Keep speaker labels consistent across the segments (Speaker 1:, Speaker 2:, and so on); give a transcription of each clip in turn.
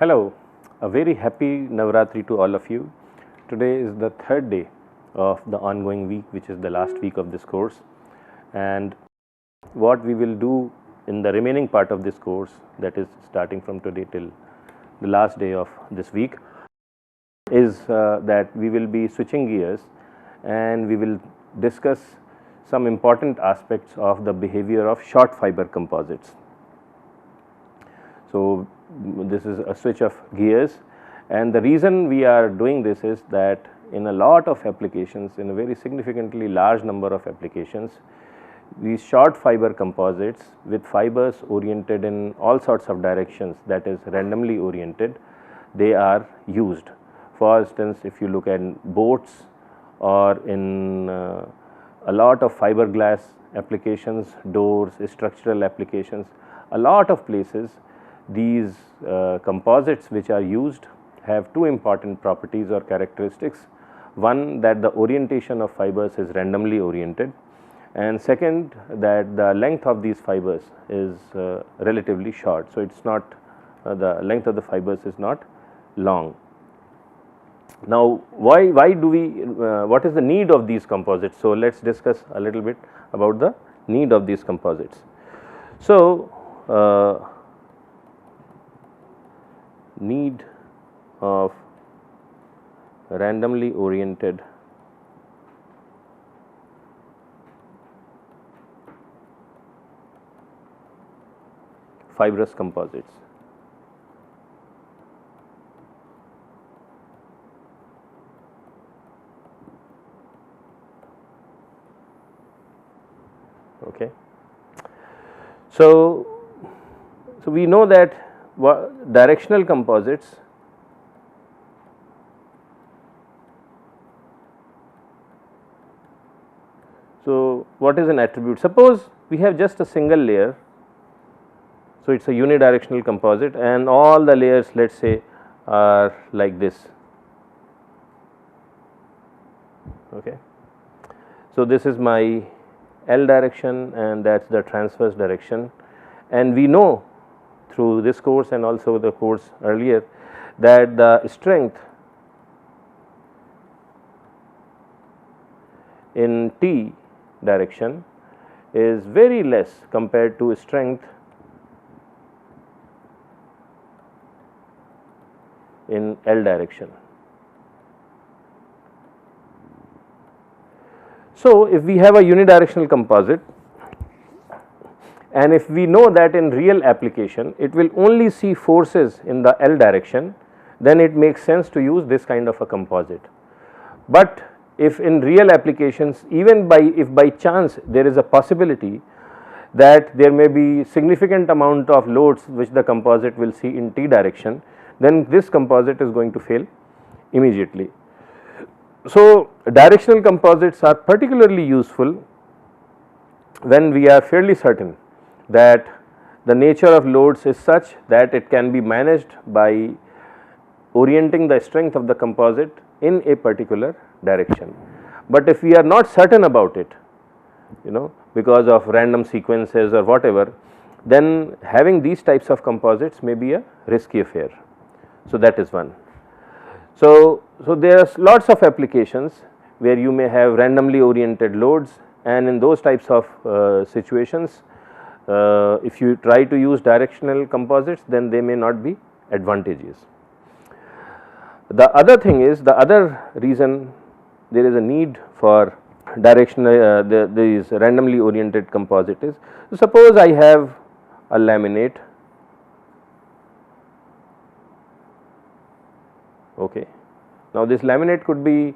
Speaker 1: Hello, a very happy Navratri to all of you. Today is the third day of the ongoing week, which is the last week of this course, and what we will do in the remaining part of this course, that is starting from today till the last day of this week, is that we will be switching gears and we will discuss some important aspects of the behavior of short fiber composites. So, this is a switch of gears, and the reason we are doing this is that in a lot of applications, in a very significantly large number of applications, these short fiber composites with fibers oriented in all sorts of directions, that is randomly oriented, they are used. For instance, if you look at boats or in a lot of fiberglass applications, doors, structural applications, a lot of places these composites which are used have two important properties or characteristics. One, that the orientation of fibers is randomly oriented, and second, that the length of these fibers is relatively short. So, it is not the length of the fibers is not long. Now, why do we what is the need of these composites? So, let us discuss a little bit about the need of these composites. So, need of randomly oriented fibrous composites. Okay. So, we know that directional composites so what is an attribute? Suppose we have just a single layer, so it is a unidirectional composite and all the layers, let us say, are like this. Okay. So, this is my L direction and that is the transverse direction, and we know through this course and also the course earlier that the strength in T direction is very less compared to strength in L direction. So, if we have a unidirectional composite and if we know that in real application it will only see forces in the L direction, then it makes sense to use this kind of a composite. But if in real applications, even if by chance there is a possibility that there may be significant amount of loads which the composite will see in T direction, then this composite is going to fail immediately. So, directional composites are particularly useful when we are fairly certain that the nature of loads is such that it can be managed by orienting the strength of the composite in a particular direction. But if we are not certain about it, because of random sequences or whatever, then having these types of composites may be a risky affair. So, that is one. So, there are lots of applications where you may have randomly oriented loads, and in those types of situations, if you try to use directional composites, then they may not be advantageous. The other thing is, the other reason there is a need for directional these randomly oriented composite is, suppose I have a laminate. Okay. Now, this laminate could be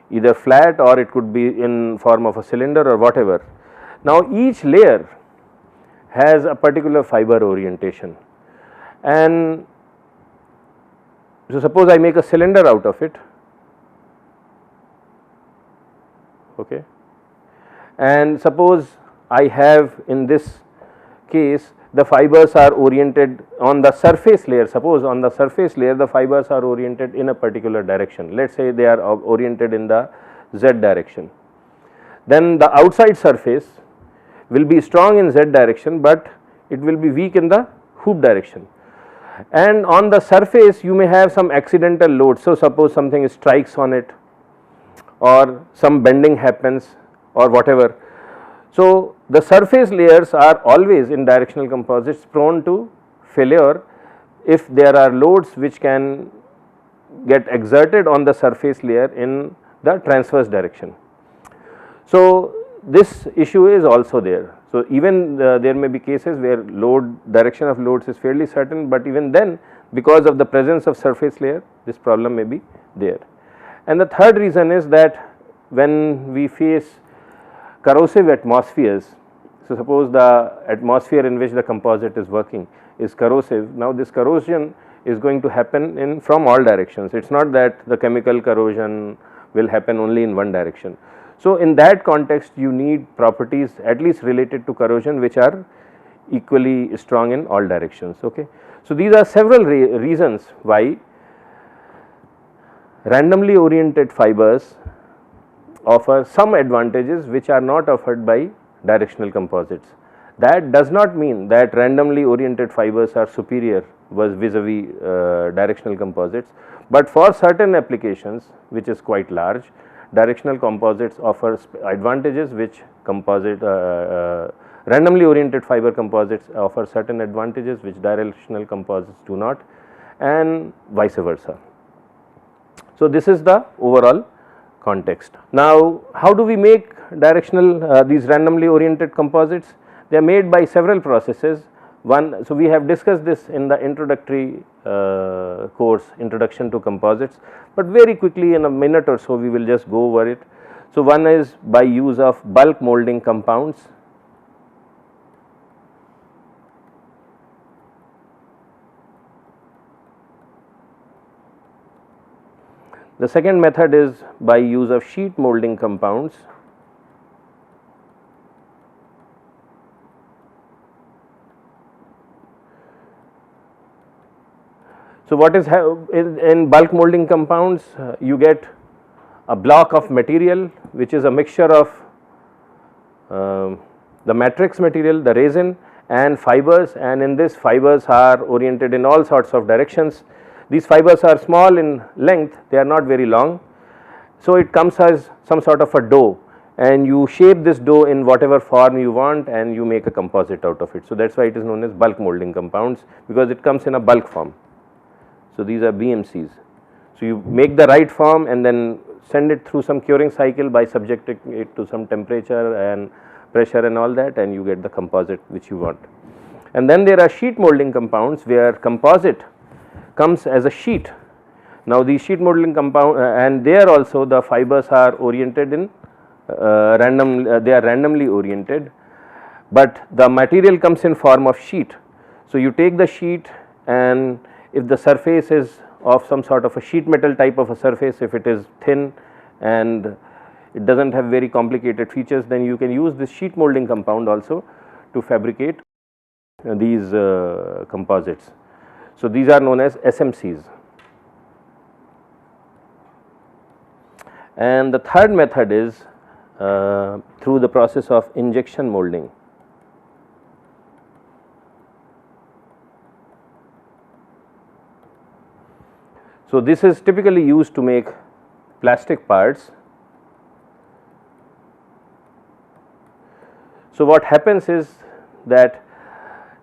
Speaker 1: either flat or it could be in form of a cylinder or whatever. Now, each layer has a particular fiber orientation, and so suppose I make a cylinder out of it. Okay. And suppose I have in this case the fibers are oriented on the surface layer. Suppose on the surface layer the fibers are oriented in a particular direction, let us say they are oriented in the Z direction. Then the outside surface will be strong in Z direction, but it will be weak in the hoop direction. and on the surface you may have some accidental load. So, suppose something strikes on it or some bending happens or whatever. So, the surface layers are always in directional composites prone to failure if there are loads which can get exerted on the surface layer in the transverse direction. So, this issue is also there. So, even there may be cases where direction of loads is fairly certain, but even then because of the presence of surface layer this problem may be there. And the third reason is that when we face corrosive atmospheres, so suppose the atmosphere in which the composite is working is corrosive, now this corrosion is going to happen in from all directions. It is not that the chemical corrosion will happen only in one direction. So, in that context you need properties at least related to corrosion which are equally strong in all directions. Okay. So, these are several reasons why randomly oriented fibers offer some advantages which are not offered by directional composites. That does not mean that randomly oriented fibers are superior vis-a-vis directional composites, but for certain applications which is quite large, directional composites offer advantages which randomly oriented fiber composites offer certain advantages which directional composites do not, and vice versa. So, this is the overall context. Now, how do we make directional these randomly oriented composites? They are made by several processes. One, so we have discussed this in the introductory course, Introduction to Composites, but very quickly in a minute or so we will just go over it. So, one is by use of bulk molding compounds. The second method is by use of sheet molding compounds. So, what is in bulk molding compounds, you get a block of material which is a mixture of the matrix material, the resin and fibers, and in this fibers are oriented in all sorts of directions. These fibers are small in length, they are not very long. So, it comes as some sort of a dough and you shape this dough in whatever form you want and you make a composite out of it. So, that is why it is known as bulk molding compounds, because it comes in a bulk form. So, these are BMCs. So, you make the right form and then send it through some curing cycle by subjecting it to some temperature and pressure and all that, and you get the composite which you want. And then there are sheet molding compounds where composite comes as a sheet. Now, these sheet molding compound and there also the fibers are oriented in they are randomly oriented, but the material comes in form of sheet. So, you take the sheet, and if the surface is of some sort of a sheet metal type of a surface, if it is thin and it does not have very complicated features, then you can use this sheet molding compound also to fabricate these composites. So, these are known as SMCs. And the third method is through the process of injection molding. So, this is typically used to make plastic parts. So, what happens is that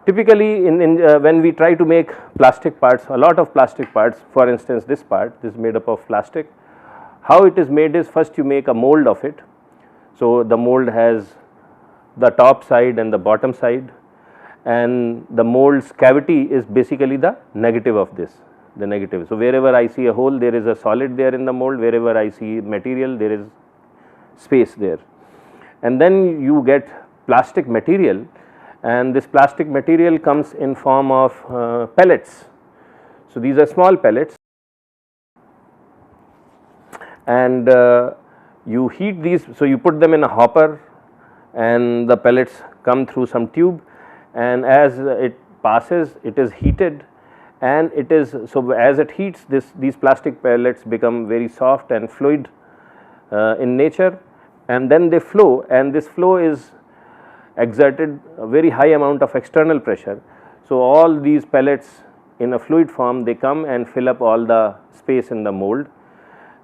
Speaker 1: typically when we try to make plastic parts, a lot of plastic parts, for instance this part, this is made up of plastic. How it is made is, first you make a mold of it. So, the mold has the top side and the bottom side, and the mold's cavity is basically the negative of this, the negative. So, wherever I see a hole, there is a solid there in the mold, wherever I see material, there is space there. And then you get plastic material, and this plastic material comes in form of pellets. So, these are small pellets, and you heat these. So, you put them in a hopper and the pellets come through some tube, and as it passes it is heated, and it is, so as it heats, these plastic pellets become very soft and fluid in nature, and then they flow, and this flow is exerted a very high amount of external pressure. So, all these pellets in a fluid form, they come and fill up all the space in the mold,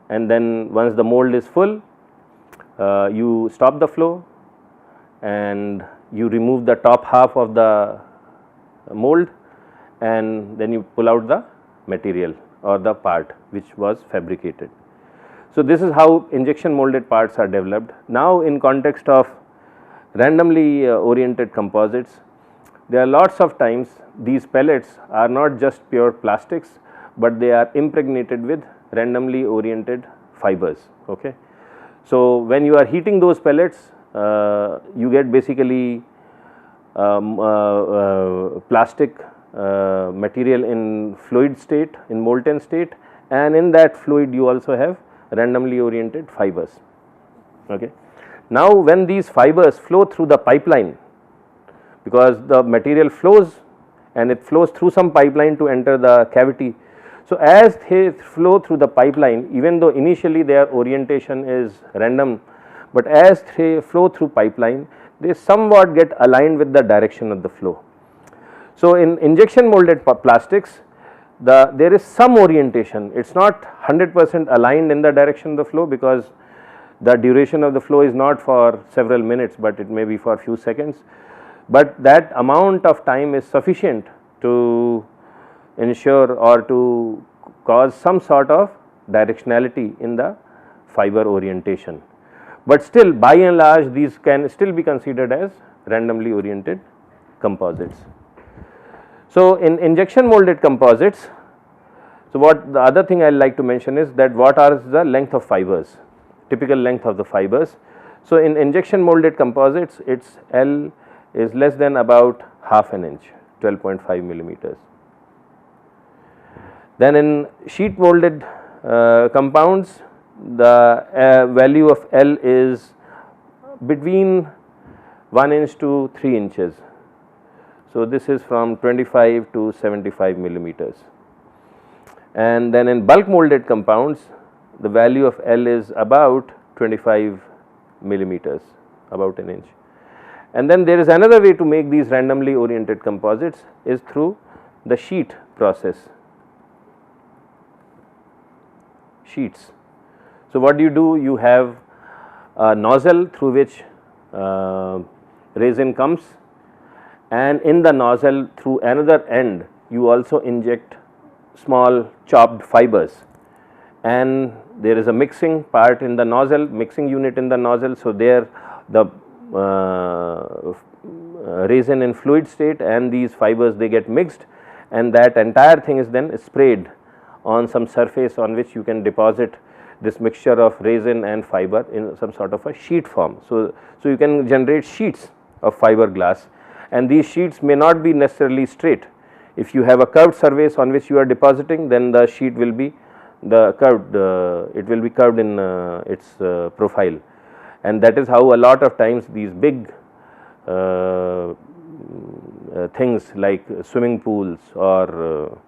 Speaker 1: and then once the mold is full, you stop the flow and you remove the top half of the mold, and then you pull out the material or the part which was fabricated. So, this is how injection molded parts are developed. Now, in context of randomly oriented composites, there are lots of times these pellets are not just pure plastics, but they are impregnated with randomly oriented fibers. Okay. So, when you are heating those pellets, you get basically plastic material in fluid state, in molten state, and in that fluid you also have randomly oriented fibers. Okay. Now, when these fibers flow through the pipeline, because the material flows and it flows through some pipeline to enter the cavity. So, as they flow through the pipeline, even though initially their orientation is random, but as they flow through pipeline, they somewhat get aligned with the direction of the flow. So, in injection molded plastics, there is some orientation, it is not 100% aligned in the direction of the flow, because the duration of the flow is not for several minutes, but it may be for few seconds, but that amount of time is sufficient to ensure or to cause some sort of directionality in the fiber orientation. But still, by and large, these can still be considered as randomly oriented composites. So, in injection molded composites, so what the other thing I like to mention is that what are the length of fibers, typical length of the fibers. So, in injection molded composites, its L is less than about half an inch, 12.5 millimeters. Then in sheet molded compounds, the value of L is between 1 inch to 3 inches. So, this is from 25 to 75 millimeters. And then in bulk molded compounds, the value of L is about 25 millimeters, about an inch. And then there is another way to make these randomly oriented composites is through the sheet process, sheets. So, what do? You have a nozzle through which resin comes, and in the nozzle through another end you also inject small chopped fibers, and there is a mixing part in the nozzle, mixing unit in the nozzle. So, there the resin in fluid state and these fibers, they get mixed, and that entire thing is then sprayed on some surface on which you can deposit this mixture of resin and fiber in some sort of a sheet form. So, you can generate sheets of fiberglass, and these sheets may not be necessarily straight. If you have a curved surface on which you are depositing, then the sheet will be it will be curved in its profile, and that is how a lot of times these big things like swimming pools or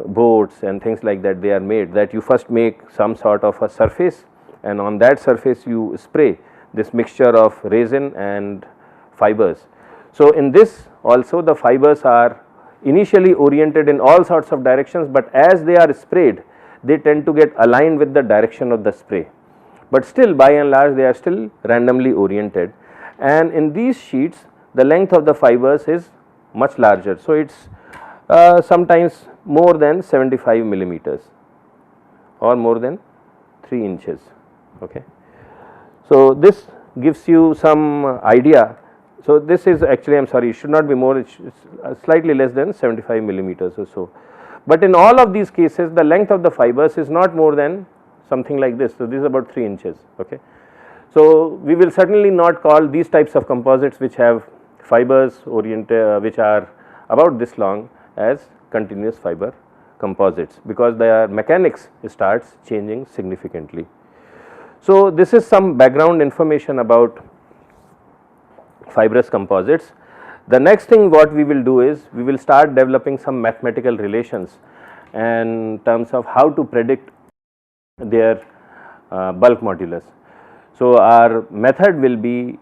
Speaker 1: boats and things like that, they are made, that you first make some sort of a surface, and on that surface you spray this mixture of resin and fibers. So, in this also the fibers are initially oriented in all sorts of directions, but as they are sprayed, they tend to get aligned with the direction of the spray, but still by and large they are still randomly oriented. And in these sheets, the length of the fibers is much larger. So, it is sometimes more than 75 millimeters or more than 3 inches. Okay. So, this gives you some idea. So, this is actually, I am sorry, it should not be more, it is slightly less than 75 millimeters or so. But in all of these cases, the length of the fibers is not more than something like this. So, this is about 3 inches. Okay. So, we will certainly not call these types of composites which have fibers oriented which are about this long as continuous fiber composites, because their mechanics starts changing significantly. So, this is some background information about fibrous composites. The next thing what we will do is we will start developing some mathematical relations in terms of how to predict their bulk modulus. So, our method will be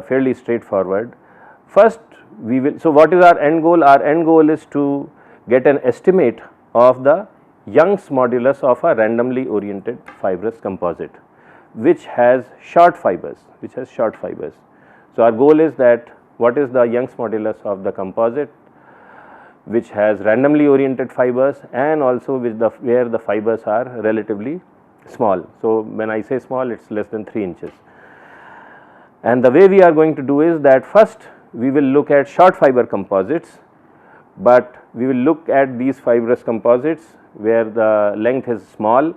Speaker 1: fairly straightforward. First we will, so what is our end goal? Our end goal is to get an estimate of the Young's modulus of a randomly oriented fibrous composite which has short fibers, So, our goal is that what is the Young's modulus of the composite which has randomly oriented fibers and also where the fibers are relatively small. So, when I say small, it is less than 3 inches. And the way we are going to do is that first we will look at short fiber composites, but we will look at these fibrous composites where the length is small,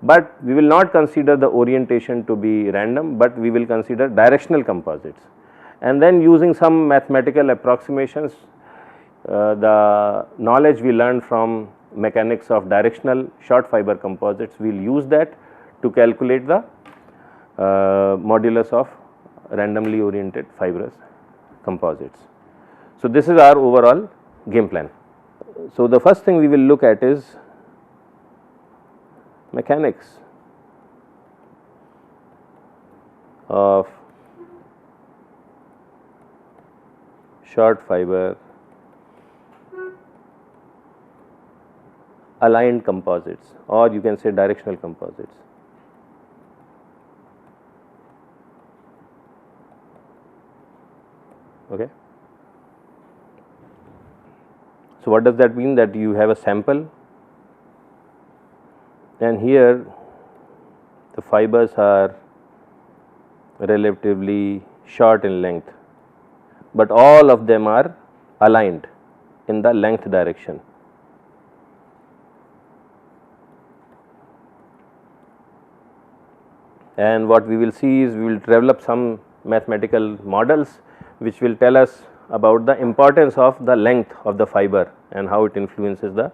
Speaker 1: but we will not consider the orientation to be random, but we will consider directional composites. And then using some mathematical approximations, the knowledge we learned from mechanics of directional short fiber composites, we will use that to calculate the modulus of randomly oriented fibrous composites. So, this is our overall game plan. So, the first thing we will look at is mechanics of short fiber aligned composites, or you can say directional composites. Okay. So, what does that mean? That you have a sample and here the fibers are relatively short in length, but all of them are aligned in the length direction. And what we will see is we will develop some mathematical models which will tell us about the importance of the length of the fiber and how it influences the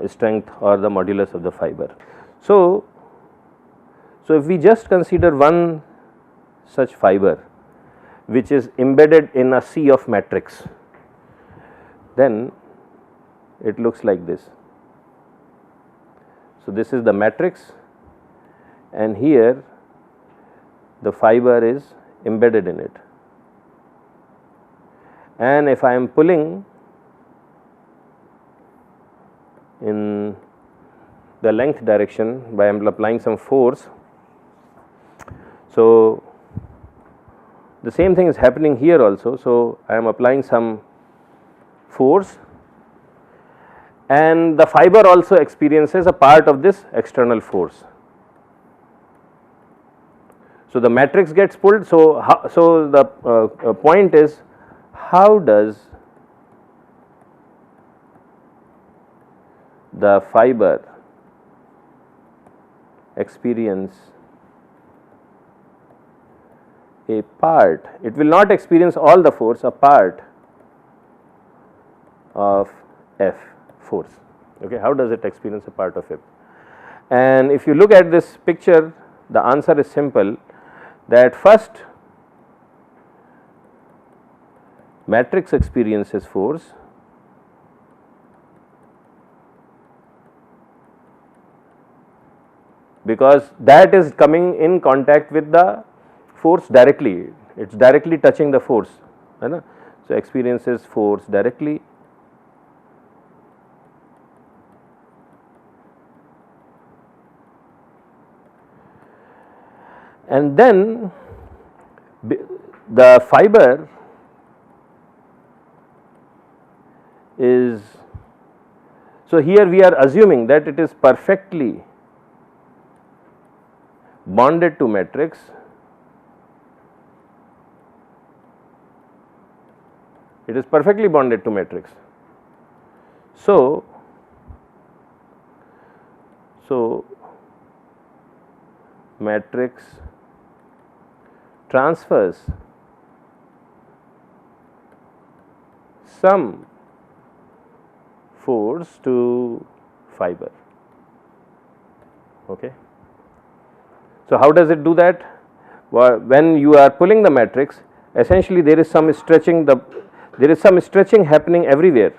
Speaker 1: strength or the modulus of the fiber. So, if we just consider one such fiber which is embedded in a sea of matrix, then it looks like this. So, this is the matrix and here the fiber is embedded in it, and if I am pulling in the length direction by applying some force. So, the same thing is happening here also. So, I am applying some force and the fiber also experiences a part of this external force. So, the matrix gets pulled. So, the point is, how does the fiber experience a part? It will not experience all the force, a part of F force. Okay, how does it experience a part of F? And if you look at this picture, the answer is simple, that first matrix experiences force, because that is coming in contact with the force directly, it is directly touching the force, right? So, experiences force directly, and then the fiber is, so here we are assuming that it is perfectly bonded to matrix, it is perfectly bonded to matrix. So, matrix transfers some force to fiber. Okay. So, how does it do that? Well, when you are pulling the matrix, essentially there is some stretching, happening everywhere.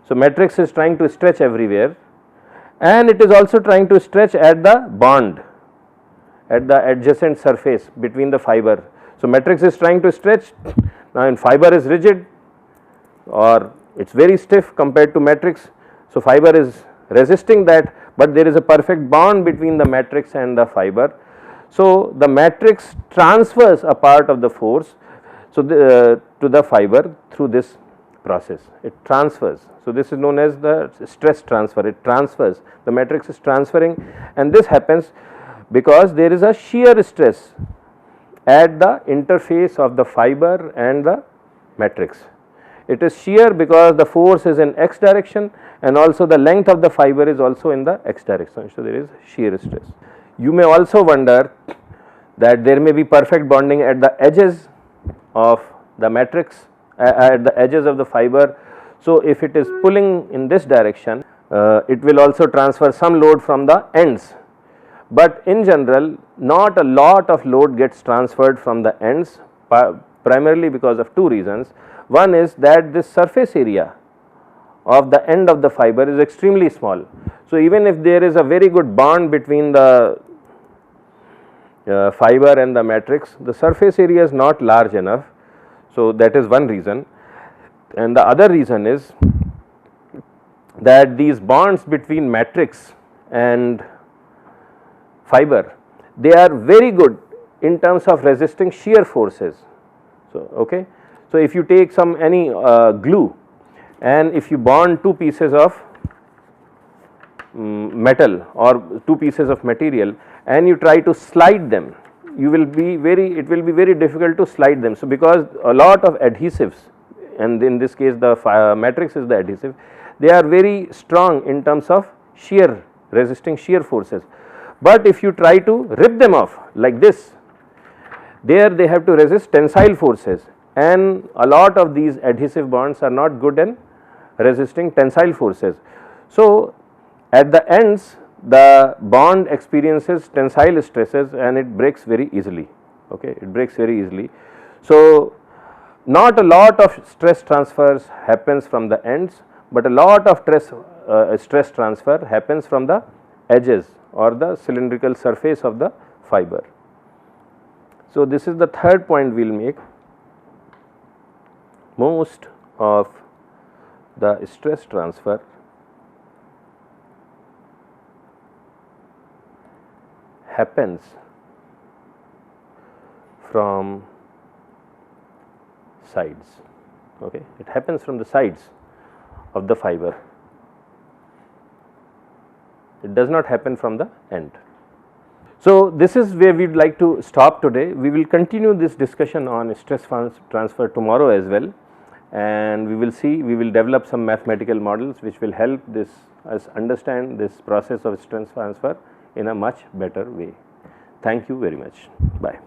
Speaker 1: So, matrix is trying to stretch everywhere, and it is also trying to stretch at the bond, at the adjacent surface between the fiber. So, matrix is trying to stretch, now when fiber is rigid or it is very stiff compared to matrix. So, fiber is resisting that, but there is a perfect bond between the matrix and the fiber. So, the matrix transfers a part of the force to the fiber through this process, it transfers. So, this is known as the stress transfer, it transfers, the matrix is transferring, and this happens because there is a shear stress at the interface of the fiber and the matrix. It is shear because the force is in x direction and also the length of the fiber is also in the x direction. So, there is shear stress. You may also wonder that there may be perfect bonding at the edges of the matrix, at the edges of the fiber. So, if it is pulling in this direction, it will also transfer some load from the ends, but in general not a lot of load gets transferred from the ends, primarily because of two reasons. One is that this surface area of the end of the fiber is extremely small. So, even if there is a very good bond between the fiber and the matrix, the surface area is not large enough. So, that is one reason, and the other reason is that these bonds between matrix and fiber, they are very good in terms of resisting shear forces. So, okay. So, if you take any glue and if you bond two pieces of metal or two pieces of material and you try to slide them, it will be very difficult to slide them. So, because a lot of adhesives, and in this case the matrix is the adhesive, they are very strong in terms of shear, resisting shear forces. But if you try to rip them off like this, there they have to resist tensile forces, and a lot of these adhesive bonds are not good in resisting tensile forces. So, at the ends the bond experiences tensile stresses and it breaks very easily, okay, it breaks very easily. So, not a lot of stress transfers happens from the ends, but a lot of stress transfer happens from the edges or the cylindrical surface of the fiber. So, this is the third point we will make. Most of the stress transfer happens from sides, okay, it happens from the sides of the fiber, it does not happen from the end. So, this is where we would like to stop today. We will continue this discussion on stress transfer tomorrow as well, and we will develop some mathematical models which will help us understand this process of stress transfer in a much better way. Thank you very much. Bye.